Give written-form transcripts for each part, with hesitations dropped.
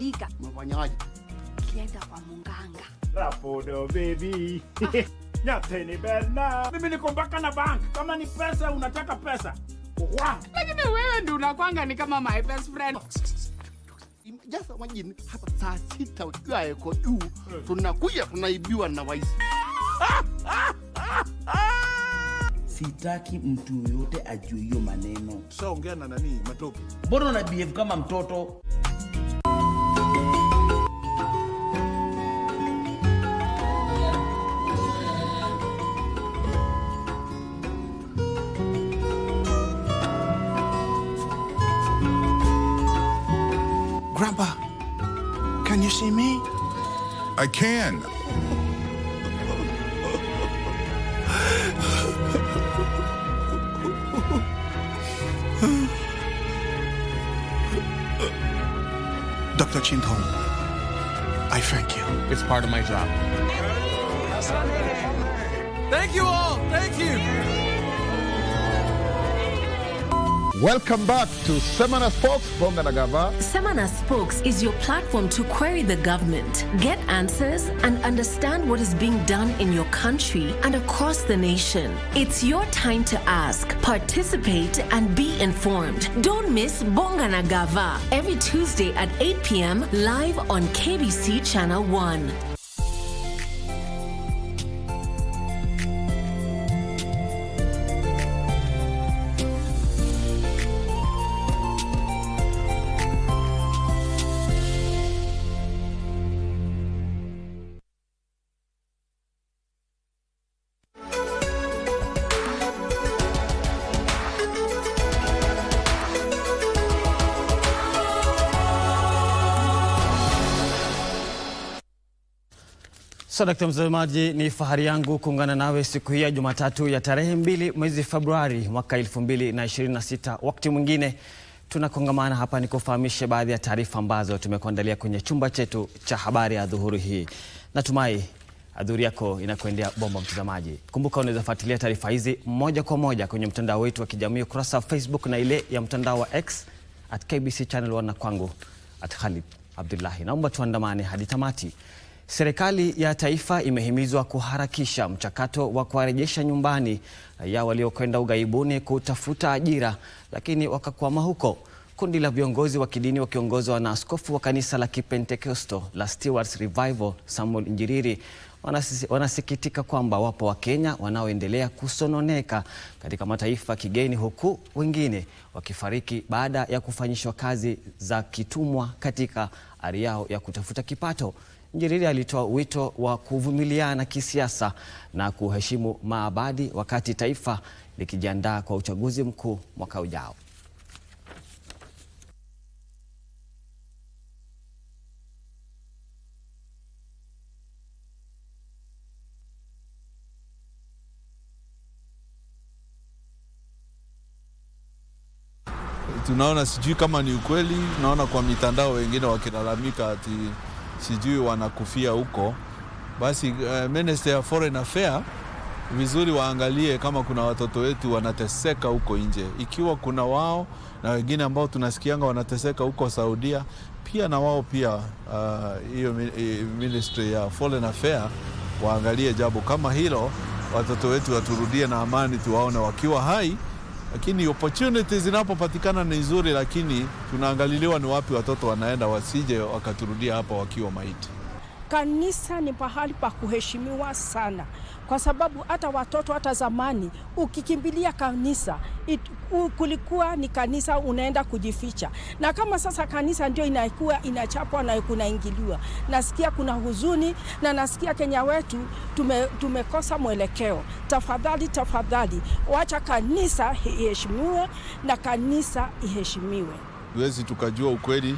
imebadilika. Mfanyaje? Kienda kwa munganga. Rapodo baby. Nyateni bena. Mimi niko mpaka na bank. Kama ni pesa unataka pesa. Lakini wewe ndio unakwanga ni kama my best friend. Jasa wajini hapa saa 6 ukiwa yuko juu. Tunakuja tunaibiwa na waizi. Sitaki mtu yote ajue hiyo maneno. Sasa ongea na nani matope? Mbona una behave kama mtoto? Grandpa, can you see me? I can. Dr. Chintong, I thank you. It's part of my job. Thank you all. Thank you. Welcome back to Semana Spokes from Nagava. Semana Spokes is your platform to query the government, get answers, and understand what is being done in your country and across the nation. It's your time to ask, participate, and be informed. Don't miss Bonga Nagava every Tuesday at 8 p.m. live on KBC Channel 1. Sadakta mtazamaji, ni fahari yangu kuungana nawe siku hii ya Jumatatu ya tarehe 2 mwezi Februari mwaka 2026. Wakati mwingine tunakongamana hapa ni kufahamisha baadhi ya taarifa ambazo tumekuandalia kwenye chumba chetu cha habari ya dhuhuri hii. Natumai adhuri yako inakuendea bomba mtazamaji. Kumbuka unaweza fuatilia taarifa hizi moja kwa moja kwenye mtandao wetu wa kijamii, ukurasa wa Facebook na ile ya mtandao wa X @KBC Channel 1 na kwangu @Khaleed Abdullahi. Naomba tuandamane hadi tamati. Serikali ya taifa imehimizwa kuharakisha mchakato wa kuwarejesha nyumbani raia waliokwenda ughaibuni kutafuta ajira lakini wakakwama huko. Kundi la viongozi wa kidini wakiongozwa na askofu wa kanisa la Kipentekosto la Stewards Revival Samuel Njiriri wanasikitika kwamba wapo Wakenya wanaoendelea kusononeka katika mataifa kigeni, huku wengine wakifariki baada ya kufanyishwa kazi za kitumwa katika ari yao ya kutafuta kipato. Njiriri alitoa wito wa kuvumiliana kisiasa na kuheshimu maabadi wakati taifa likijiandaa kwa uchaguzi mkuu mwaka ujao. Tunaona sijui kama ni ukweli, naona kwa mitandao wengine wakilalamika ati sijui wanakufia huko. Basi Minister of Foreign Affairs vizuri waangalie kama kuna watoto wetu wanateseka huko nje. Ikiwa kuna wao na wengine ambao tunasikianga wanateseka huko Saudia, pia na wao pia hiyo Ministry ya Foreign Affairs waangalie jambo kama hilo, watoto wetu waturudie na amani, tuwaone wakiwa hai. Lakini opportunities zinapopatikana ni nzuri, lakini tunaangaliliwa ni wapi watoto wanaenda, wasije wakaturudia hapa wakiwa maiti. Kanisa ni pahali pa kuheshimiwa sana, kwa sababu hata watoto hata zamani ukikimbilia kanisa kulikuwa ni kanisa unaenda kujificha, na kama sasa kanisa ndio inakuwa inachapwa na kunaingiliwa, nasikia kuna huzuni na nasikia Kenya wetu tumekosa mwelekeo. Tafadhali wacha kanisa iheshimiwe na kanisa iheshimiwe. Tuwezi tukajua ukweli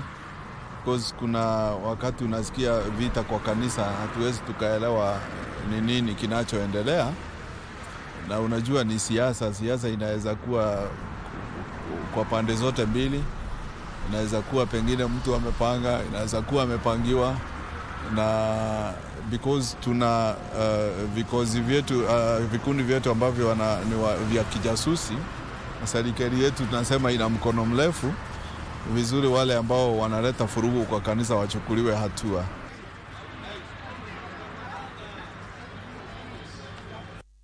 because kuna wakati unasikia vita kwa kanisa, hatuwezi tukaelewa ni nini kinachoendelea. Na unajua ni siasa inaweza kuwa kwa pande zote mbili. Inaweza kuwa pengine mtu amepanga, inaweza kuwa amepangiwa, na because tuna vikundi vyetu ambavyo ni vya kijasusi, serikali yetu tunasema ina mkono mrefu. vizuri wale ambao wanaleta furugu kwa kanisa wachukuliwe hatua.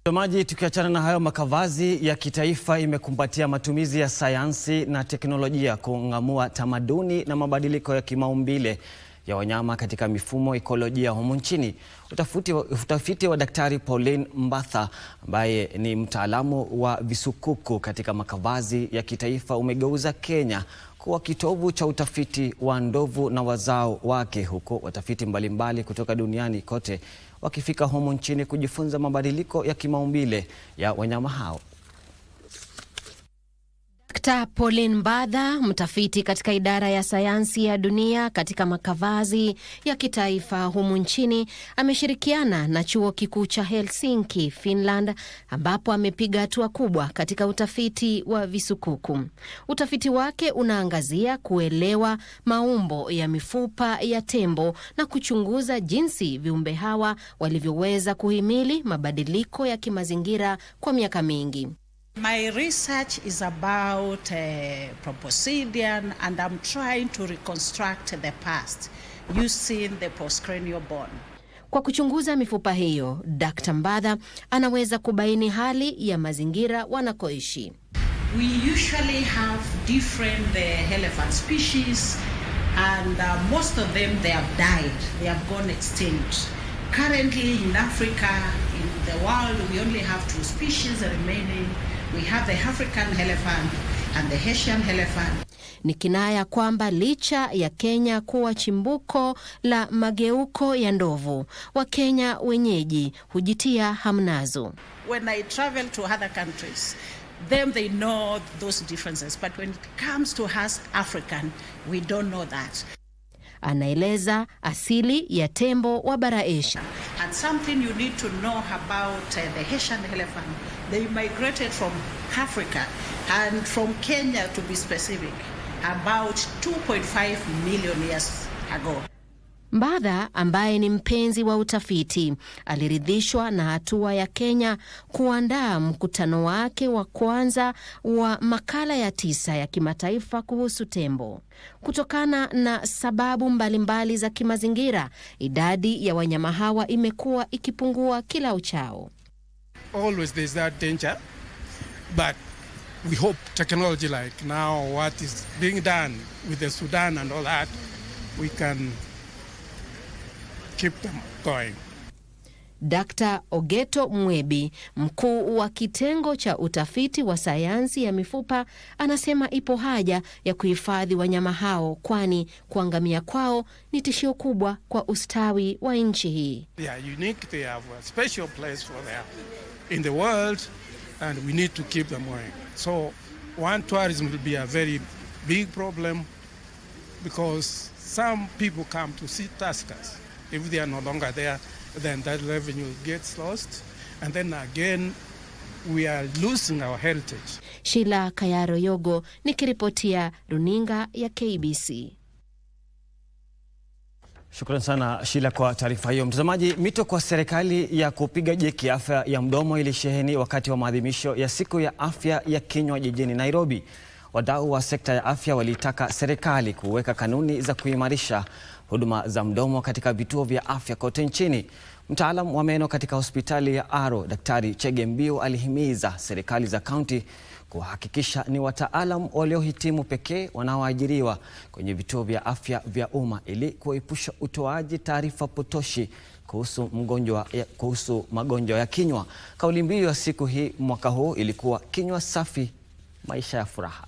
Mtazamaji, tukiachana na hayo, makavazi ya kitaifa imekumbatia matumizi ya sayansi na teknolojia kung'amua tamaduni na mabadiliko ya kimaumbile ya wanyama katika mifumo ekolojia humu nchini. Utafiti wa Daktari Pauline Mbatha ambaye ni mtaalamu wa visukuku katika makavazi ya kitaifa umegeuza Kenya kuwa kitovu cha utafiti wa ndovu na wazao wake, huko watafiti mbalimbali kutoka duniani kote wakifika humu nchini kujifunza mabadiliko ya kimaumbile ya wanyama hao. Dr. Pauline Mbatha, mtafiti katika idara ya sayansi ya dunia katika makavazi ya kitaifa humu nchini, ameshirikiana na chuo kikuu cha Helsinki, Finland, ambapo amepiga hatua kubwa katika utafiti wa visukuku. Utafiti wake unaangazia kuelewa maumbo ya mifupa ya tembo na kuchunguza jinsi viumbe hawa walivyoweza kuhimili mabadiliko ya kimazingira kwa miaka mingi. My research is about proboscidean, and I'm trying to reconstruct the past using the postcranial bone. Kwa kuchunguza mifupa hiyo, Dr. Mbatha anaweza kubaini hali ya mazingira wanakoishi. We usually have different elephant species, and most of them they have died, they have gone extinct. Currently in Africa, in the world, we only have 2 species remaining. We have the African elephant and the Asian elephant. Ni kinaya kwamba licha ya Kenya kuwa chimbuko la mageuko ya ndovu, Wakenya wenyeji hujitia hamnazo. When I travel to other countries, them they know those differences, but when it comes to us African, we don't know that. Anaeleza asili ya tembo wa bara Asia. And something you need to know about the Asian elephant, they migrated from Africa and from Kenya, to be specific, about 2.5 million years ago. Mbatha, ambaye ni mpenzi wa utafiti, aliridhishwa na hatua ya Kenya kuandaa mkutano wake wa kwanza wa makala ya 9 ya kimataifa kuhusu tembo. Kutokana na sababu mbalimbali za kimazingira, idadi ya wanyama hawa imekuwa ikipungua kila uchao. Always there's that danger, but we hope technology like now what is being done with the Sudan and all that, we can keep them going. Dr. Ogeto Mwebi, mkuu wa kitengo cha utafiti wa sayansi ya mifupa, anasema ipo haja ya kuhifadhi wanyama hao, kwani kuangamia kwao ni tishio kubwa kwa ustawi wa nchi hii. They are unique, they have a special place for them in the world, and we need to keep them going. So one, tourism will be a very big problem because some people come to see tuskers. If they are no longer there, then that revenue gets lost, and then again we are losing our heritage. Sheila Kayaro Yogo nikiripotia runinga ya KBC. Shukrani sana Sheila kwa taarifa hiyo. Mtazamaji, mito kwa serikali ya kupiga jeki afya ya mdomo ilisheheni wakati wa maadhimisho ya siku ya afya ya kinywa jijini Nairobi. Wadau wa sekta ya afya walitaka serikali kuweka kanuni za kuimarisha huduma za mdomo katika vituo vya afya kote nchini. Mtaalamu wa meno katika hospitali ya Aro, Daktari Chege Mbiu, alihimiza serikali za kaunti kuhakikisha ni wataalamu waliohitimu pekee wanaoajiriwa kwenye vituo vya afya vya umma ili kuepusha utoaji taarifa potoshi kuhusu magonjwa ya kinywa. Kauli mbiu ya siku hii mwaka huu ilikuwa kinywa safi, maisha ya furaha.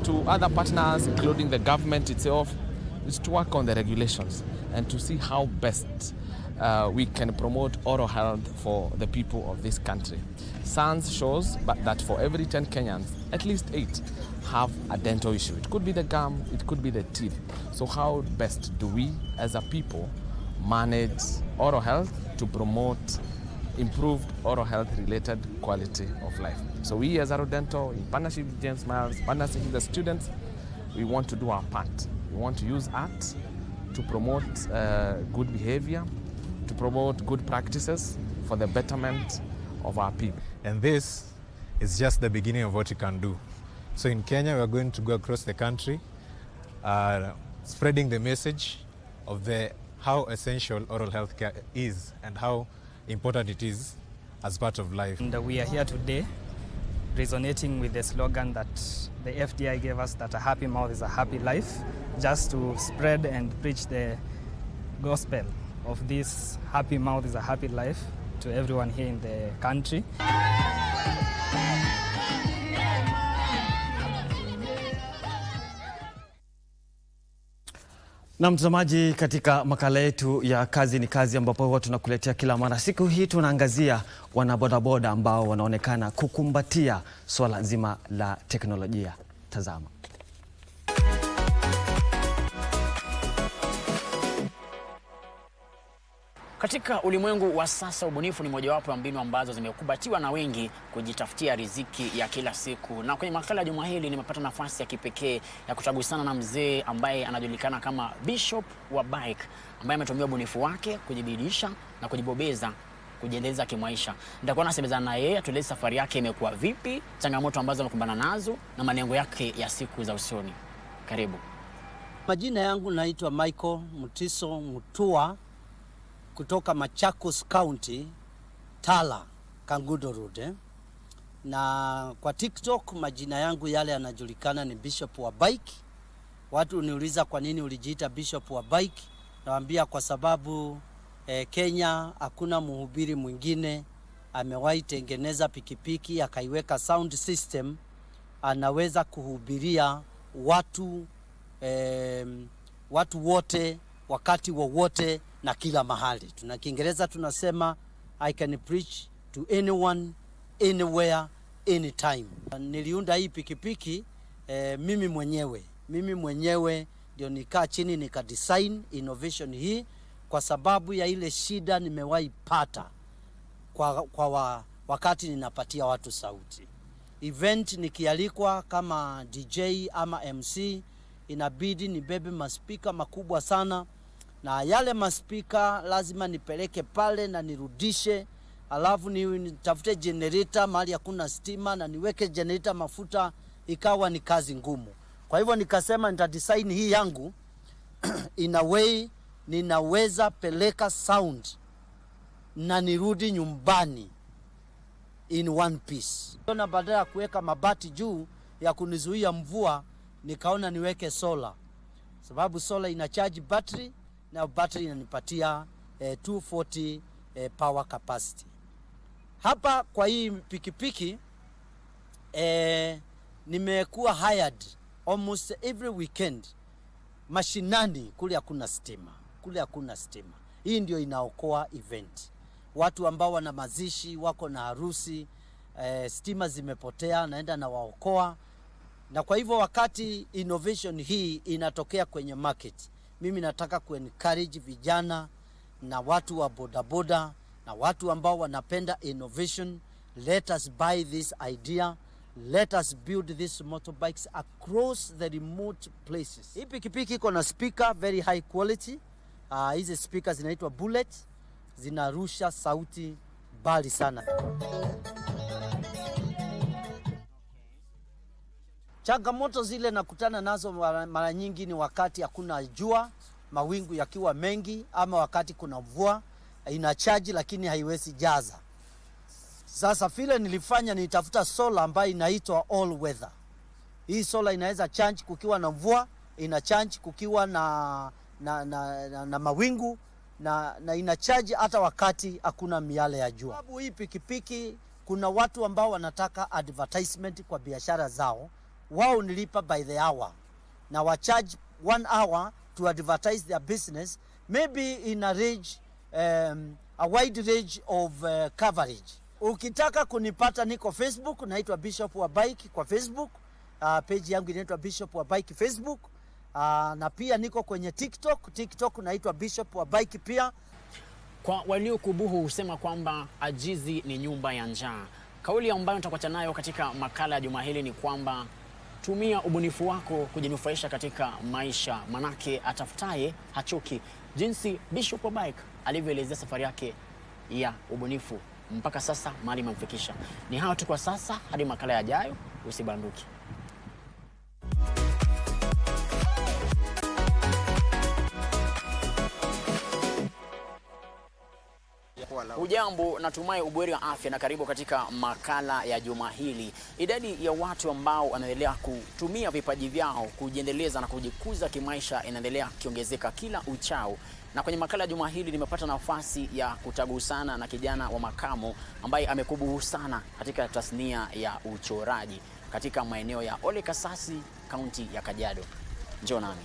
To other partners, including the government itself, is to work on the regulations and to see how best we can promote oral health for the people of this country. Science shows that for every 10 Kenyans, at least 8 have a dental issue. It could be the gum, it could be the teeth. So how best do we, as a people, manage oral health to promote improved oral health related quality of life? So we as Aro Dental, in partnership with James Miles, partnership with the students, we want to do our part. We want to use art to promote good behavior, to promote good practices for the betterment of our people. And this is just the beginning of what you can do. So in Kenya, we are going to go across the country, spreading the message of how essential oral health care is and how important it is as part of life. And we are here today resonating with the slogan that the FDI gave us, that a happy mouth is a happy life, just to spread and preach the gospel of this happy mouth is a happy life to everyone here in the country. Na mtazamaji, katika makala yetu ya Kazi ni Kazi, ambapo huwa tunakuletea kila mara, siku hii tunaangazia wanabodaboda ambao wanaonekana kukumbatia swala nzima la teknolojia. Tazama. Katika ulimwengu wa sasa, ubunifu ni mojawapo ya mbinu ambazo zimekumbatiwa na wengi kujitafutia riziki ya kila siku. Na kwenye makala ya juma hili nimepata nafasi ya kipekee ya kutagusana na mzee ambaye anajulikana kama Bishop wa Bike, ambaye ametumia ubunifu wake kujibidisha na kujibobeza kujiendeleza kimaisha. Nitakuwa nasemezana na yeye atueleze safari yake imekuwa vipi, changamoto ambazo anakumbana nazo na malengo yake ya siku za usoni. Karibu. Majina yangu naitwa Michael Mutiso Mutua kutoka Machakos County, Tala, Kangundo Road. Na kwa TikTok majina yangu yale yanajulikana ni Bishop wa Bike. Watu uniuliza kwa nini ulijiita Bishop wa Bike? Nawaambia kwa sababu Kenya hakuna mhubiri mwingine amewahi tengeneza pikipiki akaiweka sound system anaweza kuhubiria watu wote wakati wowote na kila mahali. Tuna Kiingereza tunasema I can preach to anyone, anywhere, anytime. Niliunda hii pikipiki mimi mwenyewe ndio nikaa chini nika design innovation hii kwa sababu ya ile shida nimewahi pata wakati ninapatia watu sauti. Event nikialikwa kama DJ ama MC, inabidi nibebe maspika makubwa sana, na yale maspika lazima nipeleke pale na nirudishe, alafu nitafute generator mahali hakuna stima na niweke generator mafuta, ikawa ni kazi ngumu. Kwa hivyo nikasema nitadesign hii yangu in a way ninaweza peleka sound na nirudi nyumbani in one piece. Na badala ya kuweka mabati juu ya kunizuia mvua, nikaona niweke solar, sababu solar ina charge battery na battery inanipatia 240 power capacity. Hapa kwa hii pikipiki nimekuwa hired almost every weekend. Mashinani kule hakuna stima. Hii ndio inaokoa event. Watu ambao wana mazishi, wako na harusi, stima zimepotea, naenda na waokoa. Na kwa hivyo wakati innovation hii inatokea kwenye market, mimi nataka ku-encourage vijana na watu wa bodaboda na watu ambao wanapenda innovation. Let us buy this idea. Let us build these motorbikes across the remote places. Hii pikipiki iko na speaker very high quality. Hizi speakers zinaitwa bullet, zinarusha sauti bali sana. Changamoto zile nakutana nazo mara nyingi ni wakati hakuna jua, mawingu yakiwa mengi, ama wakati kuna mvua, ina charge lakini haiwezi jaza. Sasa vile nilifanya, nitafuta solar ambayo inaitwa all weather. Hii solar inaweza charge kukiwa na mvua, ina charge kukiwa na mawingu, na ina charge hata wakati hakuna miale ya jua. Sababu hii pikipiki, kuna watu ambao wanataka advertisement kwa biashara zao. Wao nilipa by the hour, na wa charge 1 hour to advertise their business, maybe in a range, a wide range of coverage. Ukitaka kunipata niko Facebook, naitwa Bishop wa Bike kwa Facebook. Page yangu inaitwa Bishop wa Bike Facebook. Na pia niko kwenye TikTok naitwa Bishop wa Bike pia. Kwa waliokubuhu husema kwamba ajizi ni nyumba ya njaa. Kauli ambayo nitakuacha nayo katika makala ya juma hili ni kwamba tumia ubunifu wako kujinufaisha katika maisha, manake atafutaye hachoki. Jinsi Bishop Bike alivyoelezea safari yake ya ubunifu mpaka sasa mahali imemfikisha. Ni hayo tu kwa sasa, hadi makala yajayo, usibanduki. Ujambo, natumai ubuheri wa afya na karibu katika makala ya juma hili. Idadi ya watu ambao wanaendelea kutumia vipaji vyao kujiendeleza na kujikuza kimaisha inaendelea kiongezeka kila uchao. Na kwenye makala ya juma hili nimepata nafasi ya kutagusana na kijana wa makamo ambaye amekubuhu sana katika tasnia ya uchoraji katika maeneo ya Ole Kasasi, kaunti ya Kajiado. Njoo nami.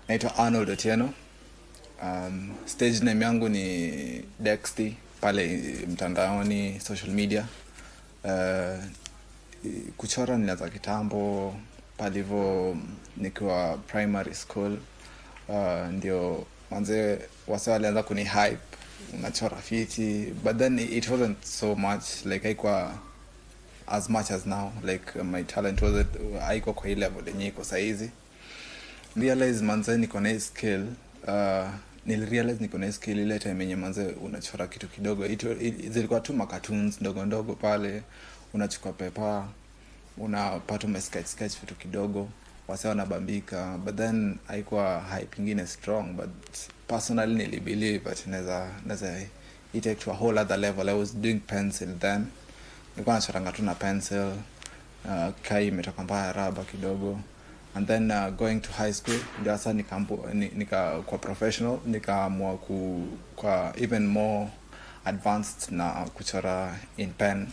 Naitwa Arnold Otieno. Stage name yangu ni Dexty pale mtandaoni, social media. Kuchora nilianza kitambo pale hivyo nikiwa primary school. Ndio manze wase walianza kuni hype, unachora fiti, but then it wasn't so much like haikuwa as much as now, like my talent wasn't haiko kwa ile level yenye iko saizi. Realize manze niko na skill, nilirealize niko na skill ile time yenye manze unachora kitu kidogo. Zilikuwa tu cartoons ndogo ndogo pale, unachukua paper, unapata sketch vitu kidogo, wase wanabambika, but then haikuwa hype ingine strong. But personally nilibelieve that naweza it take to a whole other level. I was doing pencil then, nilikuwa nachoranga tu na pencil, kai imetoka mbaya raba kidogo. And then going to high school, ndio sasa kwa professional, nikaamua kwa even more advanced na kuchora in pen.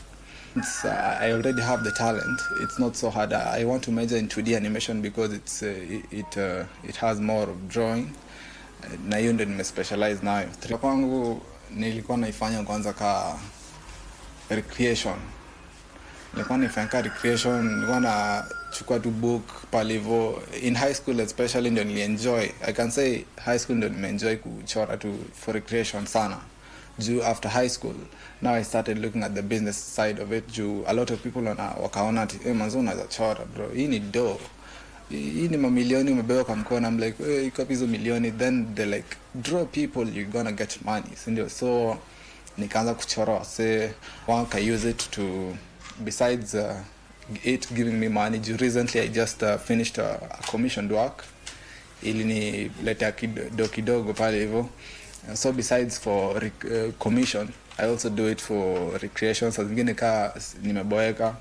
I already have the talent. It's not so hard. I want to major in 2D animation because it has more of drawing. Na hiyo ndio nimespecialize nayo. Kwangu nilikuwa naifanya kwanza ka recreation. Nilikuwa naifanya recreation, nilikuwa na chukua tu book pale hivyo. In high school especially ndio nilienjoy. I can say high school ndio nimeenjoy kuchora tu for recreation sana. After high school, now I started looking at the business side of it. A lot of people wakaona ati manzo unaweza chora bro, hii ni do, hii ni mamilioni umebewa kwa mkono. I'm like, iko hizo milioni. Then they like, draw people, you're gonna get money, sindio? So nikaanza kuchora wase, one can use it to, besides it giving me money. Recently I just finished a commissioned work, ili ni leta kidogo pale hivyo. So besides for commission, I also do it for recreation. So zingine ka nimeboeka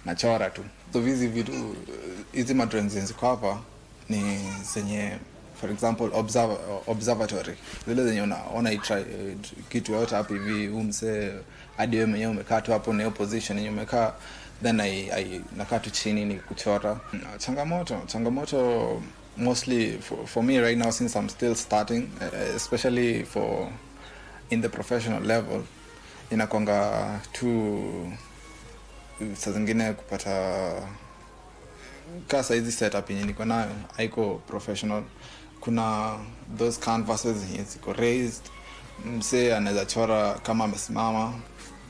nachora tu. So hizi madrawings ziko hapa ni zenye, for example, observatory. Zile zenye unaona kitu yote hapo hivi, umse hadi wewe mwenyewe umekaa tu hapo na hiyo position yenye umekaa, then I nakaa tu chini ni kuchora. Changamoto mostly for me right now, since I'm still starting, especially in the professional level, inakonga tu saa zingine kupata kasa hizi setup yenye niko nayo haiko professional. Kuna those canvases ziko raised, mse anaweza chora kama amesimama,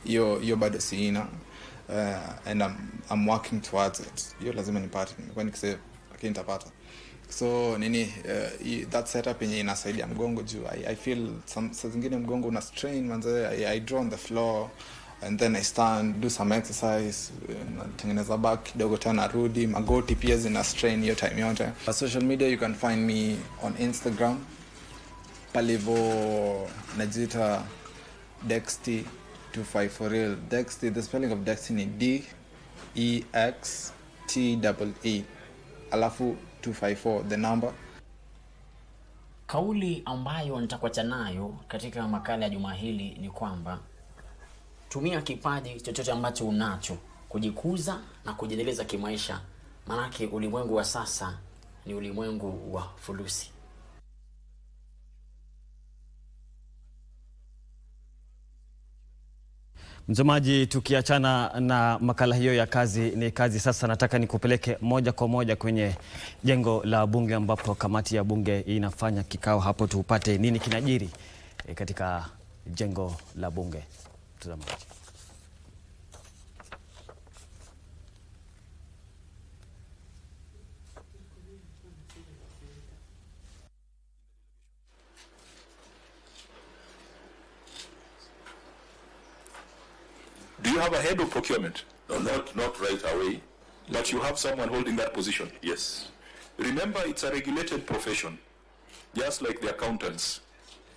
hiyo bado sina, and I'm working towards it. Hiyo lazima nipate, nilikuwa nikisema lakini nitapata. So that setup yenye inasaidia mgongo juu I feel saa zingine mgongo una strain manze. I draw on the floor and then I stand, do some exercise, natengeneza back kidogo tena rudi, magoti pia zina strain hiyo time yote. Social media, you can find me on Instagram palivo najita Dexty 25 for real. Dexty, the spelling of Dexty ni DEXTEE alafu 254 the number. Kauli ambayo nitakuacha nayo katika makala ya juma hili ni kwamba tumia kipaji chochote ambacho unacho kujikuza na kujiendeleza kimaisha, manake ulimwengu wa sasa ni ulimwengu wa fulusi. Mtazamaji, tukiachana na makala hiyo ya kazi ni kazi, sasa nataka nikupeleke moja kwa moja kwenye jengo la bunge ambapo kamati ya bunge inafanya kikao hapo, tupate nini kinajiri katika jengo la bunge. Mtazamaji. you have a head of procurement? No, not right away. But you have someone holding that position? Yes. Remember, it's a regulated profession, just like the accountants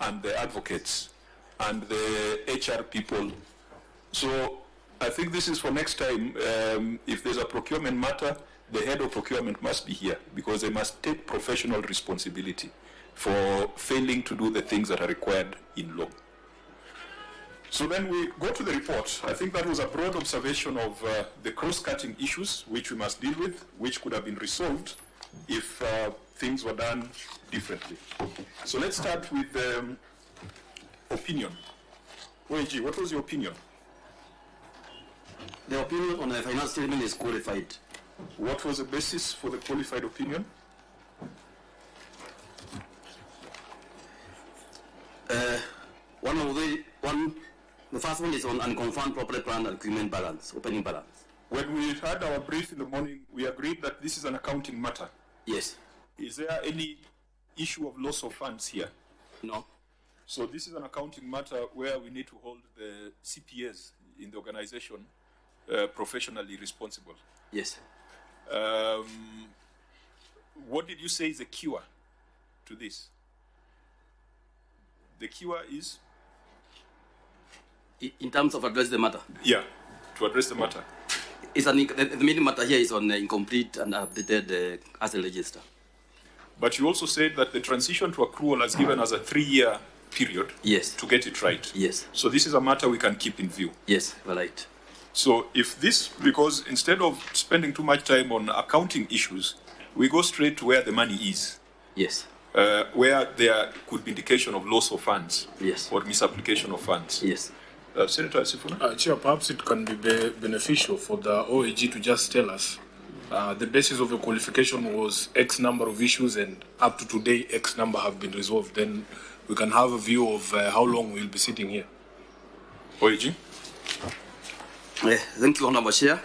and the advocates and the HR people. So I think this is for next time. If there's a procurement matter, the head of procurement must be here, because they must take professional responsibility for failing to do the things that are required in law. So then we go to the report. I think that was a broad observation of the cross-cutting issues which we must deal with, which could have been resolved if things were done differently. So let's start with opinion. OAG, what was your opinion? The opinion on the financial statement is qualified. What was the basis for the qualified opinion? The first one is on unconfirmed property plan and equipment balance, opening balance. When we had our brief in the morning, we agreed that this is an accounting matter. Yes. Is there any issue of loss of funds here? No. So this is an accounting matter where we need to hold the CPAs in the organization professionally responsible. Yes. What did you say is the cure to this? The cure is? In terms of address the matter? Yeah, to address the matter. The main matter here is on incomplete and updated asset register. But you also said that the transition to accrual has given us a 3-year period. Yes. To get it right. Yes. So this is a matter we can keep in view. Yes, right. So if this, because instead of spending too much time on accounting issues, we go straight to where the money is. Yes. Where there could be indication of loss of funds. Yes. Or misapplication of funds. Yes. Senator Sifuna? Chair, perhaps it can be beneficial for the OAG to just tell us the basis of the qualification was X number of issues, and up to today X number have been resolved. Then we can have a view of how long we'll be sitting here. OAG? Thank you, Honorable Chair.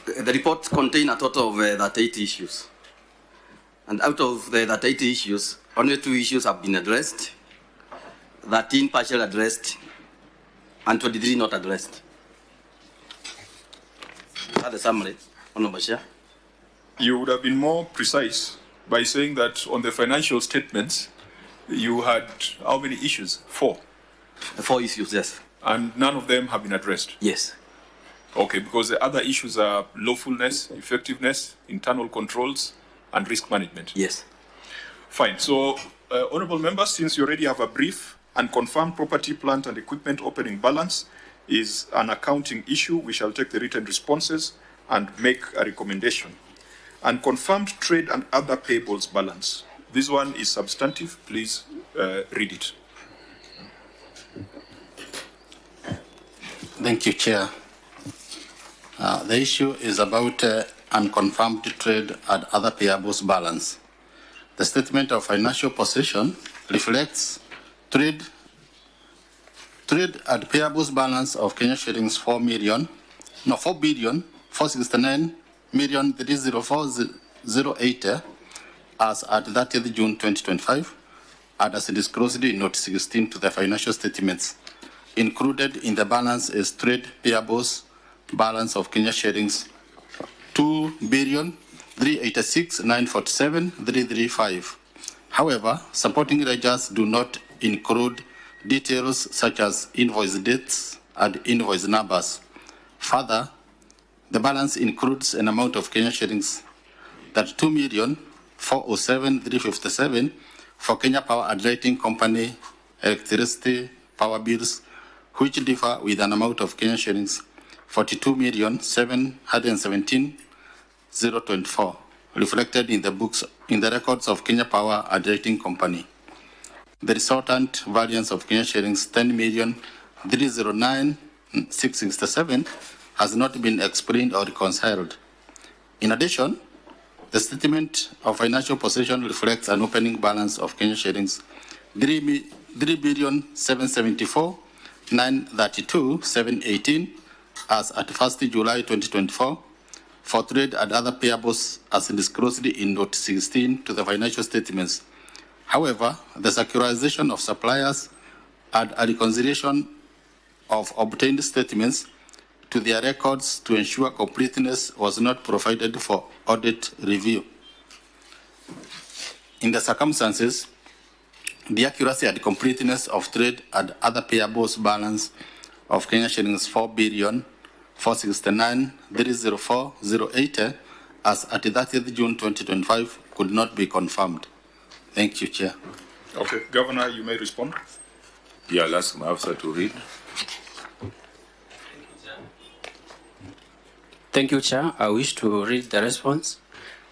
The report contains a total of 38 issues. And out of the 38 issues, only 2 issues have been addressed, 13 partially addressed, and 23 not addressed. That's the summary, Honorable Chair. You would have been more precise by saying that on the financial statements, you had how many issues? 4? 4 issues, yes. And none of them have been addressed? Yes. Okay, because the other issues are lawfulness, effectiveness, internal controls, and risk management. Yes. Fine. So, honorable members, since you already have a brief, and confirmed property, plant, and equipment opening balance is an accounting issue, we shall take the written responses and make a recommendation. And confirmed trade and other payables balance. This one is substantive. Please read it. Thank you, Chair. The issue is about unconfirmed trade and other payables balance. The statement of financial position reflects trade and payables balance of Kenya shillings 4,469,304,080 as at 30th June 2025, and as disclosed in Note 16 to the financial statements. Included in the balance is trade payables balance of Kenya shillings 2,386,947,335. However, supporting ledgers do not include details such as invoice dates and invoice numbers. Further, the balance includes an amount of Kenya shillings that 2,407,357 for Kenya Power and Lighting Company electricity power bills, which differ with an amount of Kenya shillings 42,717,024 reflected in the books in the records of Kenya Power and Lighting Company. The resultant variance of Kenya shillings 10,309,667 has not been explained or reconciled. In addition, the statement of financial position reflects an opening balance of Kenya shillings 3,774,932,718 as at 1st July 2024 for trade and other payables as disclosed in Note 16 to the financial statements. However, the securitization of suppliers and a reconciliation of obtained statements to their records to ensure completeness was not provided for audit review. In the circumstances, the accuracy and completeness of trade and other payables balance of Kenya shillings 4,469,304,080 as at 30th June 2025 could not be confirmed. Thank you, Chair. Okay, Governor, you may respond. Yeah, I'll ask my officer to read. Thank you, Chair. I wish to read the response.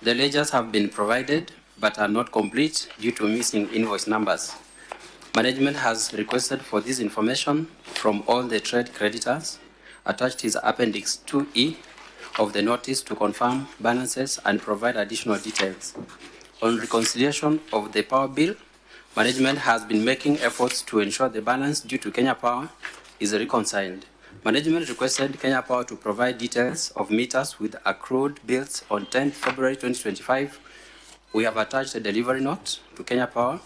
The ledgers have been provided but are not complete due to missing invoice numbers. Management has requested for this information from all the trade creditors. Attached is Appendix 2E of the notice to confirm balances and provide additional details. On reconciliation of the power bill, management has been making efforts to ensure the balance due to Kenya Power is reconciled. Management requested Kenya Power to provide details of meters with accrued bills on 10 February 2025. We have attached a delivery note to Kenya Power.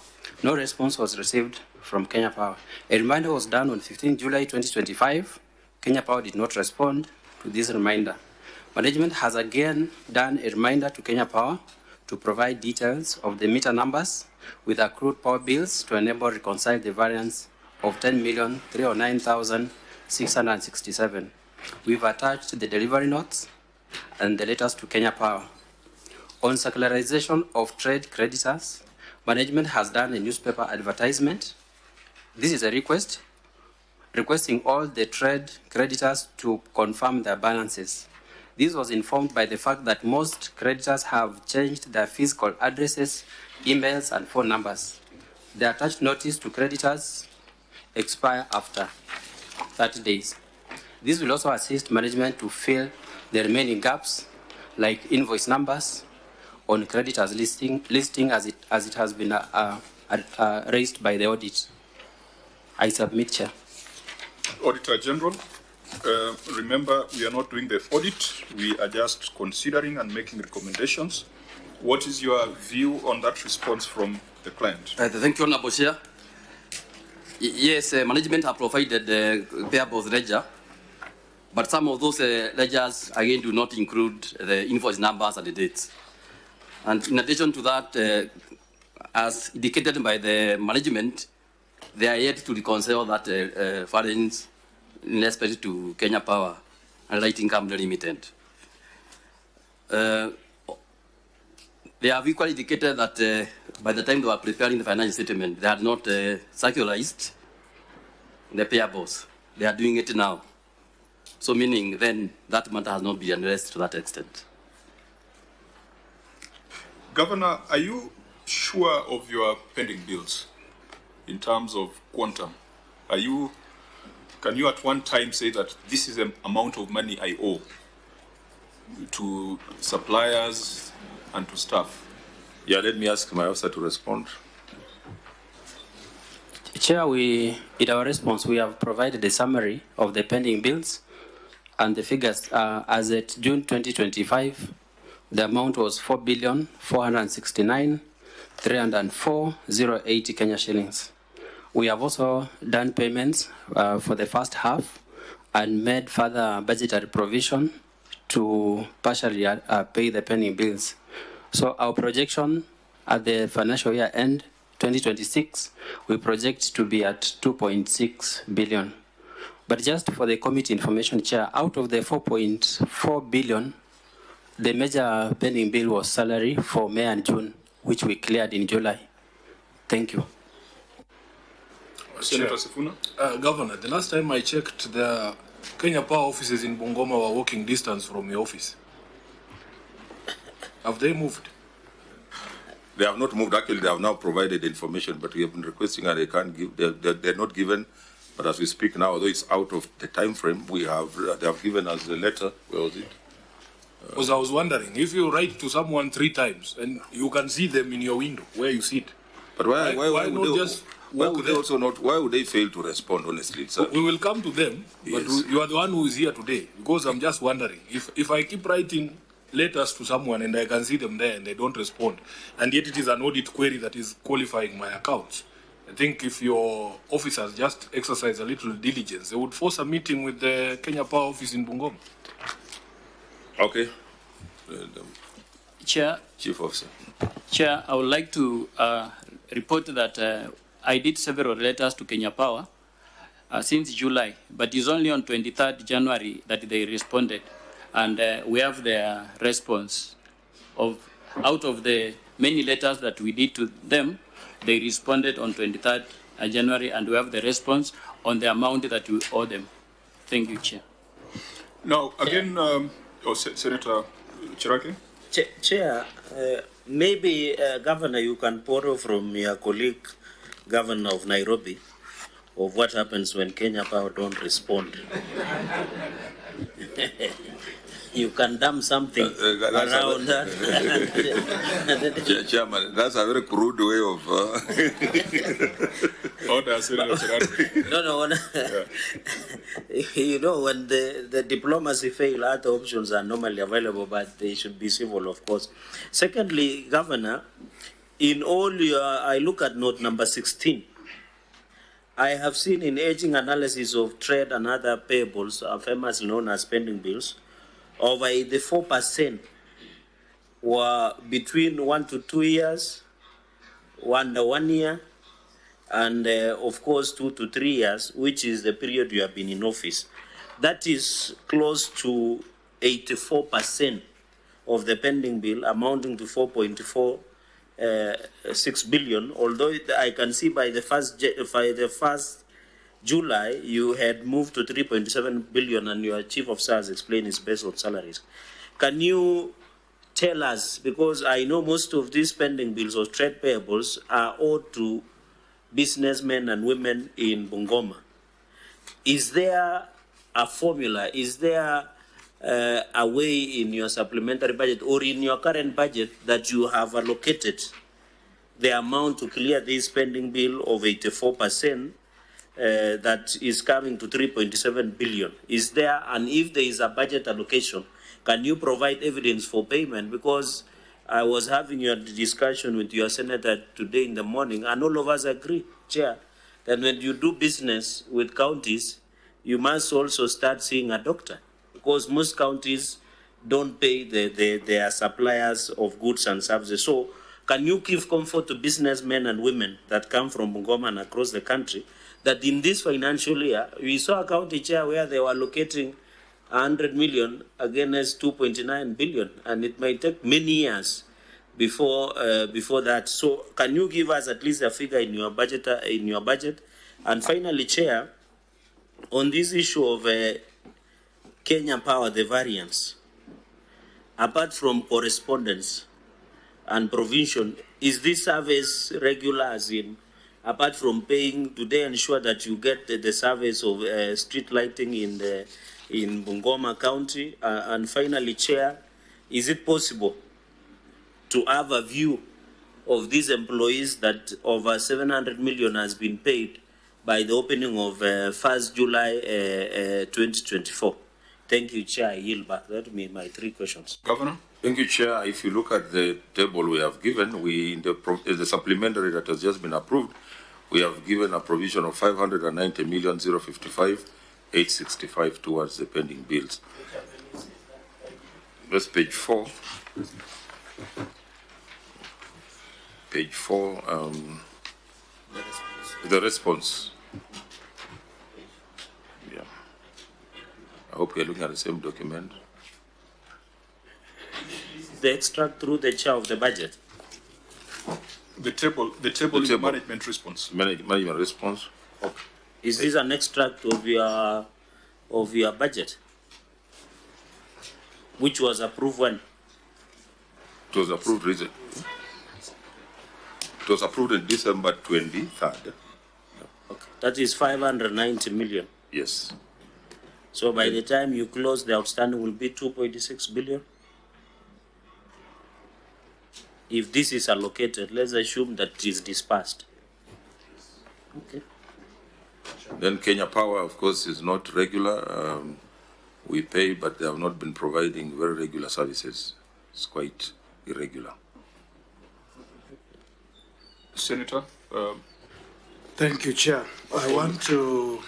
No response was received from Kenya Power. A reminder was done on 15 July 2025. Kenya Power did not respond to this reminder. Management has again done a reminder to Kenya Power to provide details of the meter numbers with accrued power bills to enable reconcile the variance of 10,309,667. We've attached the delivery notes and the letters to Kenya Power. On secularization of trade creditors, management has done a newspaper advertisement. This is a request, requesting all the trade creditors to confirm their balances. This was informed by the fact that most creditors have changed their physical addresses, emails, and phone numbers. The attached notice to creditors expire after 30 days. This will also assist management to fill the remaining gaps, like invoice numbers on creditors listing as it has been raised by the audit. I submit, Chair. Auditor General, remember we are not doing the audit, we are just considering and making recommendations. What is your view on that response from the client? Thank you, Honorable Chair. Yes, management have provided the payables ledger, but some of those ledgers again do not include the invoice numbers and the dates. And in addition to that, as indicated by the management, they are yet to reconcile that funds in respect to Kenya Power and Lighting Company Limited. They have equally indicated that by the time they were preparing the financial statement, they had not circularized the payables. They are doing it now. So meaning then that matter has not been addressed to that extent. Governor, are you sure of your pending bills in terms of quantum? Can you at one time say that this is the amount of money I owe to suppliers and to staff? Yeah, let me ask my officer to respond. Chair, in our response, we have provided a summary of the pending bills and the figures as at June 2025. The amount was 4,469,304,080 Kenya shillings. We have also done payments for the first half and made further budgetary provision to partially pay the pending bills. So our projection at the financial year end 2026, we project to be at 2.6 billion. But just for the committee information, Chair, out of the 4.4 billion, the major pending bill was salary for May and June, which we cleared in July. Thank you. Senator Sifuna? Governor, the last time I checked, the Kenya Power offices in Bungoma were walking distance from your office. Have they moved? They have not moved. Actually, they have now provided information, but we have been requesting and they can't give. They're not given. But as we speak now, although it's out of the time frame, they have given us the letter. Where was it? Because I was wondering, if you write to someone 3 times and you can see them in your window where you sit, but why would not they just? Why would they also not? Why would they fail to respond? Honestly, sir? We will come to them. But Yes. you are the one who is here today. Because I'm just wondering if I keep writing letters to someone and I can see them there and they don't respond, and yet it is an audit query that is qualifying my accounts. I think if your officers just exercise a little diligence, they would force a meeting with the Kenya Power office in Bungoma. Okay. Chair. Chief Officer. Chair, I would like to report that I did several letters to Kenya Power since July, but it's only on 23rd January that they responded. And we have their response. Out of the many letters that we did to them, they responded on 23rd January, and we have the response on the amount that we owe them. Thank you, Chair. Now, again, Senator Chirake. Chair, maybe, Governor, you can borrow from your colleague, Governor of Nairobi, of what happens when Kenya Power don't respond. You can dump something around that. Chairman, that's a very crude way of... No. You know, when the diplomacy fail, other options are normally available, but they should be civil, of course. Secondly, Governor, in all your, I look at note number 16. I have seen in aging analysis of trade and other payables, famously known as spending bills, over 84% were between 1 to 2 years, 1 to 1 year, and of course 2 to 3 years, which is the period you have been in office. That is close to 84% of the pending bill, amounting to 4.46 billion. Although I can see by the first July, you had moved to 3.7 billion, and your chief of SARS explained it's based on salaries. Can you tell us, because I know most of these spending bills or trade payables are owed to businessmen and women in Bungoma. Is there a formula? Is there a way in your supplementary budget or in your current budget that you have allocated the amount to clear this spending bill of 84%? That is coming to 3.7 billion. Is there, and if there is a budget allocation, can you provide evidence for payment? Because I was having your discussion with your senator today in the morning, and all of us agree, Chair, that when you do business with counties, you must also start seeing a doctor, because most counties don't pay their suppliers of goods and services. So can you give comfort to businessmen and women that come from Bungoma and across the country that in this financial year, we saw a county, Chair, where they were allocating 100 million against 2.9 billion, and it might take many years before that. So can you give us at least a figure in your budget? And finally, Chair, on this issue of Kenya Power, the variance, apart from correspondence and provision, is this service regular, as in, apart from paying, do they ensure that you get the service of street lighting in Bungoma County? And finally, Chair, is it possible to have a view of these employees that over 700 million has been paid by the opening of 1st July 2024? Thank you, Chair. I yield back. That will be my 3 questions. Governor? Thank you, Chair. If you look at the table we have given, in the supplementary that has just been approved, we have given a provision of 590,055,865 towards the pending bills. That's page 4. Page 4, the response. Yeah. I hope you're looking at the same document. The extract through the chair of the budget. The table is management response. Management response. Okay. Is this an extract of your budget, which was approved when? It was approved recently. It was approved in December 23rd. Okay. That is 590 million. Yes. So by the time you close, the outstanding will be 2.6 billion. If this is allocated, let's assume that it is dispersed. Okay. Then Kenya Power, of course, is not regular. We pay, but they have not been providing very regular services. It's quite irregular. Senator, Thank you, Chair. I want to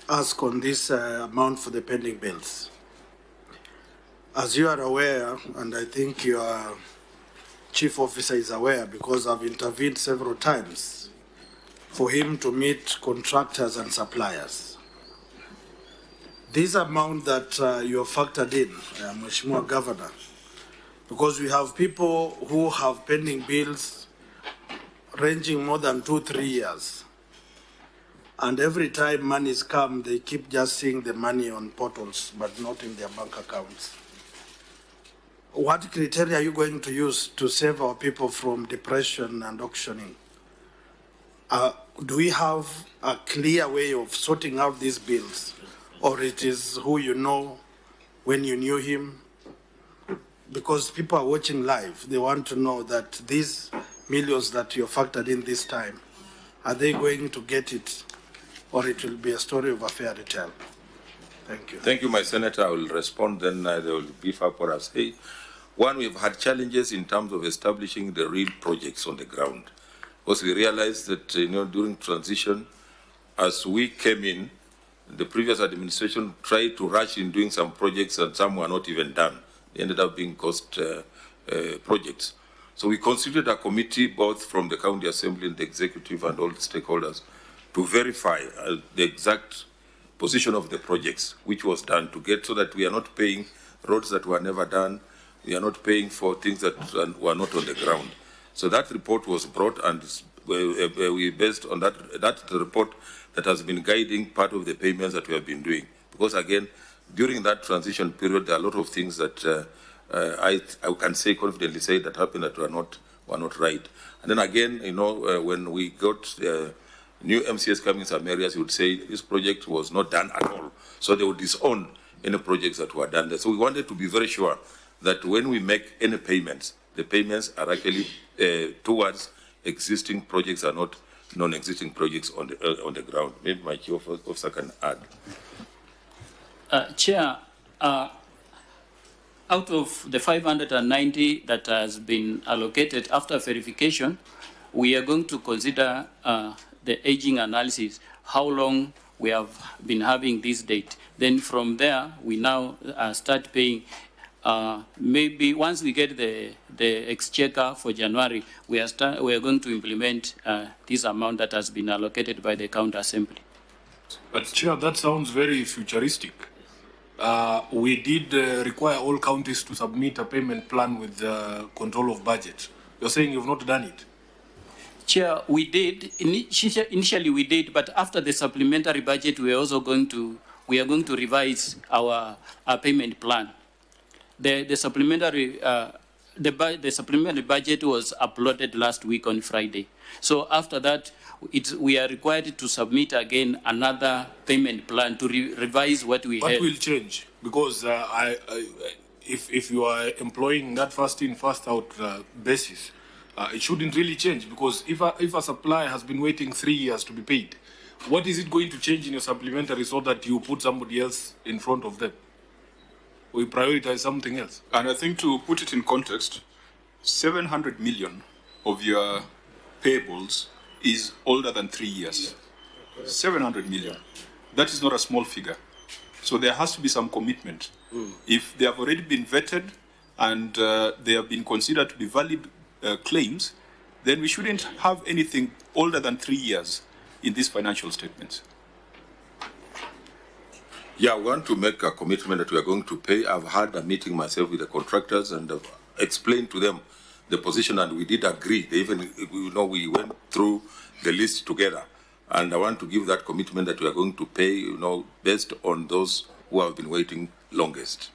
ask on this amount for the pending bills. As you are aware, and I think your chief officer is aware because I've intervened several times for him to meet contractors and suppliers. This amount that you have factored in, Mheshimiwa Governor, because we have people who have pending bills ranging more than 2-3 years. And every time monies come, they keep just seeing the money on portals, but not in their bank accounts. What criteria are you going to use to save our people from depression and auctioning? Do we have a clear way of sorting out these bills? Or it is who you know when you knew him? Because people are watching live. They want to know that these millions that you factored in this time, are they going to get it? Or it will be a story of a fairy tale? Thank you. Thank you, my senator. I will respond, then they will beef up what I say. One, we've had challenges in terms of establishing the real projects on the ground. Because we realized that, during transition, as we came in, the previous administration tried to rush in doing some projects and some were not even done. They ended up being cost projects. So we constituted a committee, both from the County Assembly and the Executive and all the stakeholders, to verify the exact position of the projects, which was done to get so that we are not paying roads that were never done. We are not paying for things that were not on the ground. So that report was brought, and we based on that report that has been guiding part of the payments that we have been doing. Because again, during that transition period, there are a lot of things that I can say confidently say that happened that were not right. And then again, when we got new MCS coming in some areas, you would say this project was not done at all. So they would disown any projects that were done there. So we wanted to be very sure that when we make any payments, the payments are actually towards existing projects and not non-existing projects on the ground. Maybe my chief officer can add. Chair, out of the 590 that has been allocated after verification, we are going to consider the aging analysis, how long we have been having this date. Then from there, we now start paying. Maybe once we get the exchequer for January, we are going to implement this amount that has been allocated by the County Assembly. But Chair, that sounds very futuristic. We did require all counties to submit a payment plan with the control of budget. You're saying you've not done it? Chair, we did. Initially we did, but after the supplementary budget, we are going to revise our payment plan. The supplementary budget was uploaded last week on Friday. So after that, we are required to submit again another payment plan to revise what we had. What will change? Because if you are employing that first in, first out basis, it shouldn't really change, because if a supplier has been waiting 3 years to be paid, what is it going to change in your supplementary so that you put somebody else in front of them? We prioritize something else. And I think, to put it in context, 700 million of your payables is older than 3 years. 700 million. That is not a small figure. So there has to be some commitment. If they have already been vetted and they have been considered to be valid claims, then we shouldn't have anything older than 3 years in these financial statements. Yeah, we want to make a commitment that we are going to pay. I've had a meeting myself with the contractors and I've explained to them the position, and we did agree. They even, we went through the list together, and I want to give that commitment that we are going to pay, based on those who have been waiting longest.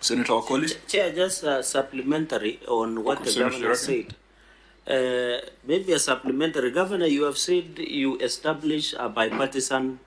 Senator Okoli? Chair, just supplementary on what the governor said. Maybe a supplementary. Governor, you have said you establish a bipartisan